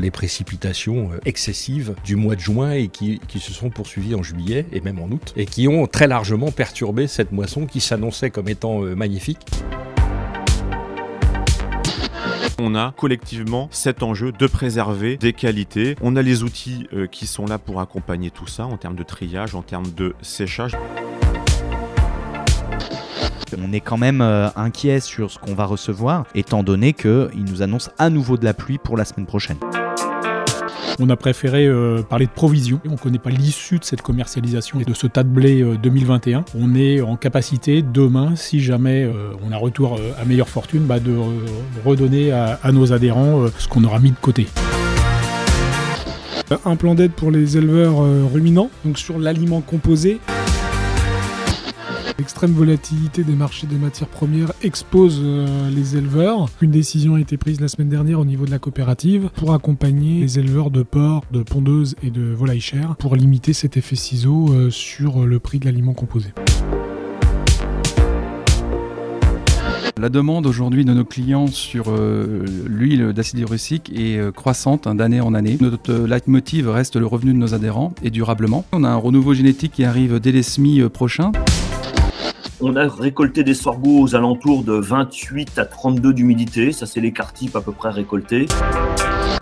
Les précipitations excessives du mois de juin et qui se sont poursuivies en juillet et même en août et qui ont très largement perturbé cette moisson qui s'annonçait comme étant magnifique. On a collectivement cet enjeu de préserver des qualités. On a les outils qui sont là pour accompagner tout ça en termes de triage, en termes de séchage. On est quand même inquiet sur ce qu'on va recevoir, étant donné qu'il nous annonce à nouveau de la pluie pour la semaine prochaine. On a préféré parler de provision. On ne connaît pas l'issue de cette commercialisation et de ce tas de blé 2021. On est en capacité demain, si jamais on a retour à meilleure fortune, de redonner à nos adhérents ce qu'on aura mis de côté. Un plan d'aide pour les éleveurs ruminants, donc sur l'aliment composé. L'extrême volatilité des marchés des matières premières expose les éleveurs. Une décision a été prise la semaine dernière au niveau de la coopérative pour accompagner les éleveurs de porcs, de pondeuses et de volailles chères pour limiter cet effet ciseau sur le prix de l'aliment composé. La demande aujourd'hui de nos clients sur l'huile d'acide hyaluronique est croissante d'année en année. Notre leitmotiv reste le revenu de nos adhérents et durablement. On a un renouveau génétique qui arrive dès les semis prochains. On a récolté des sorgho aux alentours de 28 à 32 d'humidité, ça c'est l'écart type à peu près récolté.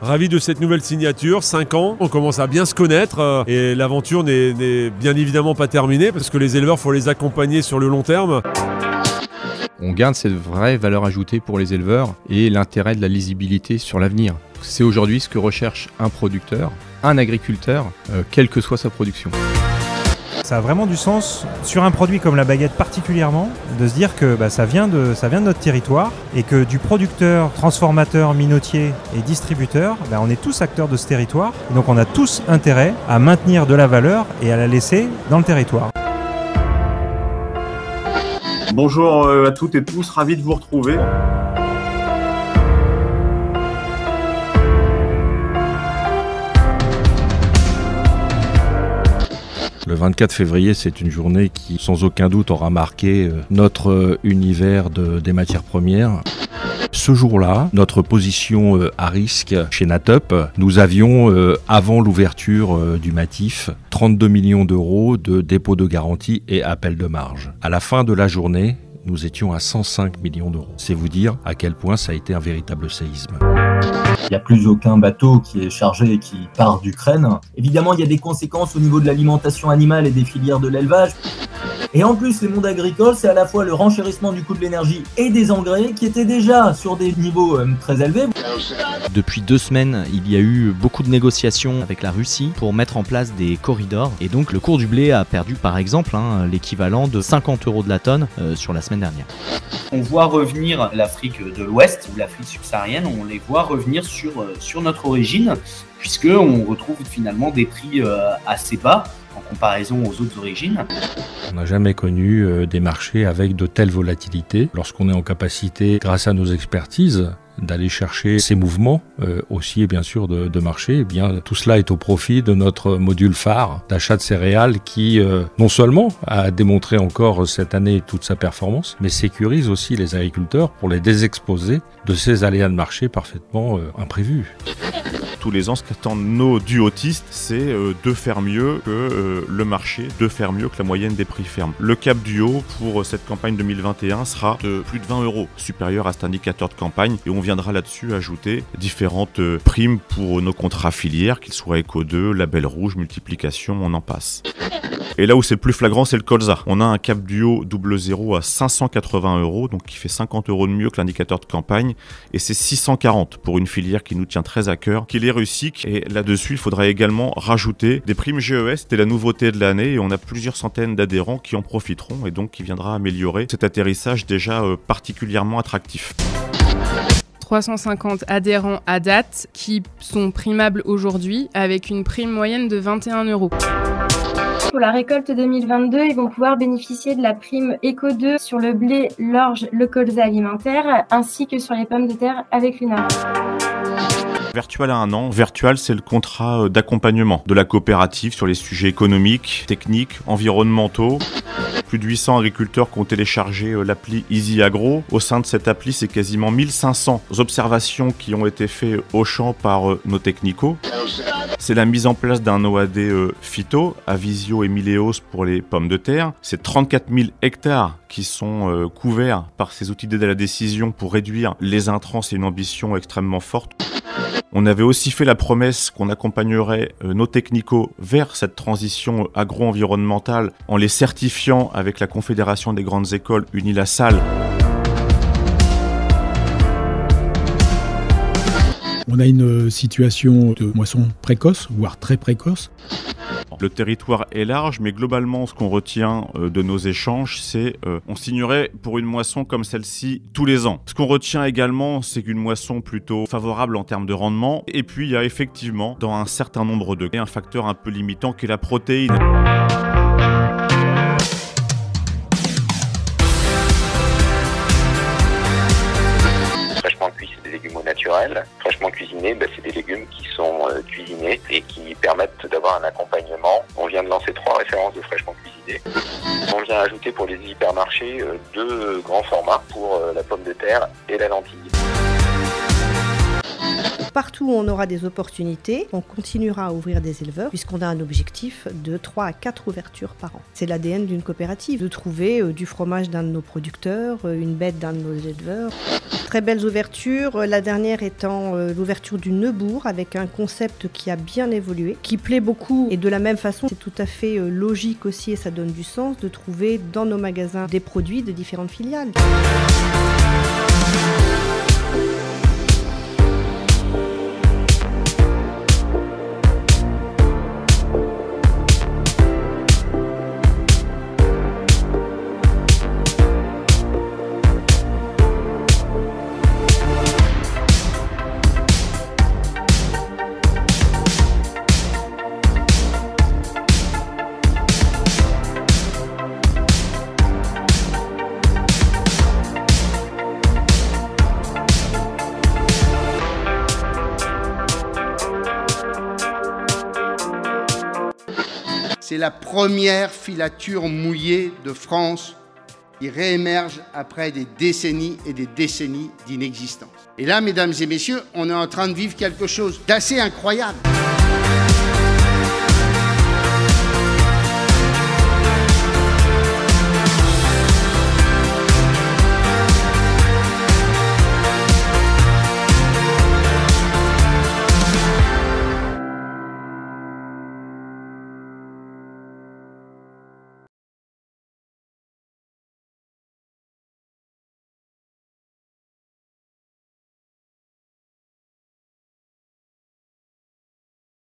Ravi de cette nouvelle signature, 5 ans, on commence à bien se connaître et l'aventure n'est bien évidemment pas terminée parce que les éleveurs, il faut les accompagner sur le long terme. On garde cette vraie valeur ajoutée pour les éleveurs et l'intérêt de la lisibilité sur l'avenir. C'est aujourd'hui ce que recherche un producteur, un agriculteur, quelle que soit sa production. Ça a vraiment du sens, sur un produit comme la baguette particulièrement, de se dire que ça vient de notre territoire et que du producteur, transformateur, minotier et distributeur, on est tous acteurs de ce territoire. Et donc on a tous intérêt à maintenir de la valeur et à la laisser dans le territoire. Bonjour à toutes et tous, ravi de vous retrouver. Le 24 février, c'est une journée qui, sans aucun doute, aura marqué notre univers des matières premières. Ce jour-là, notre position à risque chez Natup, nous avions, avant l'ouverture du Matif, 32 millions d'euros de dépôt de garantie et appel de marge. À la fin de la journée, nous étions à 105 millions d'euros. C'est vous dire à quel point ça a été un véritable séisme. Il n'y a plus aucun bateau qui est chargé et qui part d'Ukraine. Évidemment, il y a des conséquences au niveau de l'alimentation animale et des filières de l'élevage. Et en plus, les mondes agricoles, c'est à la fois le renchérissement du coût de l'énergie et des engrais qui étaient déjà sur des niveaux très élevés. Depuis 2 semaines, il y a eu beaucoup de négociations avec la Russie pour mettre en place des corridors. Et donc, le cours du blé a perdu, par exemple, l'équivalent de 50 € de la tonne sur la semaine dernière. On voit revenir l'Afrique de l'Ouest ou l'Afrique subsaharienne, on les voit revenir sur notre origine, puisqu'on retrouve finalement des prix assez bas en comparaison aux autres origines. On n'a jamais connu des marchés avec de telles volatilités. Lorsqu'on est en capacité, grâce à nos expertises, d'aller chercher ces mouvements haussiers bien sûr de marché, tout cela est au profit de notre module phare d'achat de céréales qui non seulement a démontré encore cette année toute sa performance, mais sécurise aussi les agriculteurs pour les désexposer de ces aléas de marché parfaitement imprévus. Tous les ans, ce qu'attendent nos duotistes, c'est de faire mieux que le marché, de faire mieux que la moyenne des prix fermes. Le cap duo pour cette campagne 2021 sera de plus de 20 €, supérieur à cet indicateur de campagne, et on viendra là-dessus ajouter différentes primes pour nos contrats filières, qu'ils soient Eco 2, Label Rouge, Multiplication, on en passe. Et là où c'est plus flagrant, c'est le colza. On a un cap duo 00 à 580 €, donc qui fait 50 € de mieux que l'indicateur de campagne, et c'est 640 pour une filière qui nous tient très à cœur, qui est les russiques. Et là-dessus, il faudra également rajouter des primes GES, c'était la nouveauté de l'année, et on a plusieurs centaines d'adhérents qui en profiteront, et donc qui viendra améliorer cet atterrissage déjà particulièrement attractif. 350 adhérents à date qui sont primables aujourd'hui avec une prime moyenne de 21 €. Pour la récolte 2022, ils vont pouvoir bénéficier de la prime Eco 2 sur le blé, l'orge, le colza alimentaire, ainsi que sur les pommes de terre avec l'UNAR. Virtual a 1 an. Virtual, c'est le contrat d'accompagnement de la coopérative sur les sujets économiques, techniques, environnementaux. Plus de 800 agriculteurs qui ont téléchargé l'appli Easy Agro. Au sein de cette appli, c'est quasiment 1500 observations qui ont été faites au champ par nos technicos. C'est la mise en place d'un OAD phyto, Avisio et Mileos pour les pommes de terre. C'est 34 000 hectares qui sont couverts par ces outils d'aide à la décision pour réduire les intrants. C'est une ambition extrêmement forte. On avait aussi fait la promesse qu'on accompagnerait nos technicos vers cette transition agro-environnementale en les certifiant avec la Confédération des grandes écoles Unilassal. On a une situation de moisson précoce, voire très précoce. Le territoire est large, mais globalement, ce qu'on retient de nos échanges, c'est on signerait pour une moisson comme celle-ci tous les ans. Ce qu'on retient également, c'est qu'une moisson plutôt favorable en termes de rendement. Et puis, il y a effectivement, dans un certain nombre de cas, un facteur un peu limitant qui est la protéine. Fraîchement cuit, c'est des légumes au naturel. Fraîchement cuisinés, c'est des légumes qui sont cuisinés et qui permettent d'avoir un accompagnement. On vient de lancer 3 références de fraîchement cuisinés. On vient ajouter pour les hypermarchés 2 grands formats pour la pomme de terre et la lentille. Partout où on aura des opportunités, on continuera à ouvrir des éleveurs puisqu'on a un objectif de 3 à 4 ouvertures par an. C'est l'ADN d'une coopérative, de trouver du fromage d'un de nos producteurs, une bête d'un de nos éleveurs. Très belles ouvertures, la dernière étant l'ouverture du Neubourg avec un concept qui a bien évolué, qui plaît beaucoup et de la même façon c'est tout à fait logique aussi et ça donne du sens de trouver dans nos magasins des produits de différentes filiales. C'est la première filature mouillée de France qui réémerge après des décennies et des décennies d'inexistence. Et là, mesdames et messieurs, on est en train de vivre quelque chose d'assez incroyable.